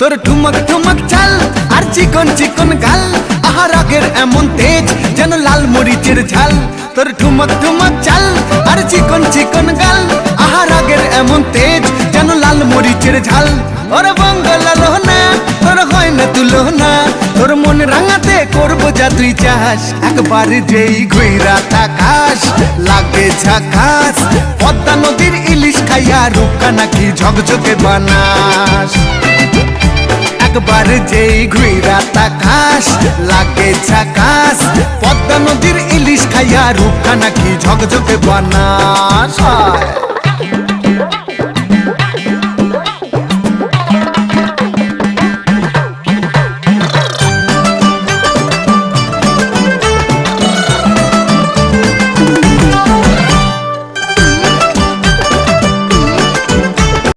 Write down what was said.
তোর ঠুমক ঠুমক চাল আর চিকন চিকন গাল, আহা রাগের এমন তেজ যেন লাল মরিচের ঝাল। তোর ঠুমক ঠুমক চাল আর চিকন চিকন গাল, আহা রাগের এমন তেজ যেন লাল মরিচের ঝাল। ওরে বঙ্গলা লোহনা তোর হয় না তুলনা, তোর মন রাঙাতে করবো যা তুই চাস। একবার যেই ঘুইরা তাকাস লাগে ঝাকাস, পদ্মা নদীর ইলিশ খাইয়া রূপকা নাকি ঝকঝকে বানাস। একবার যেই ঘুইরা তাকাস লাগে ঝাকাস, পদ্মা নদীর ইলিশ খাইয়া রূপকা নাকি ঝকঝকে বানাস।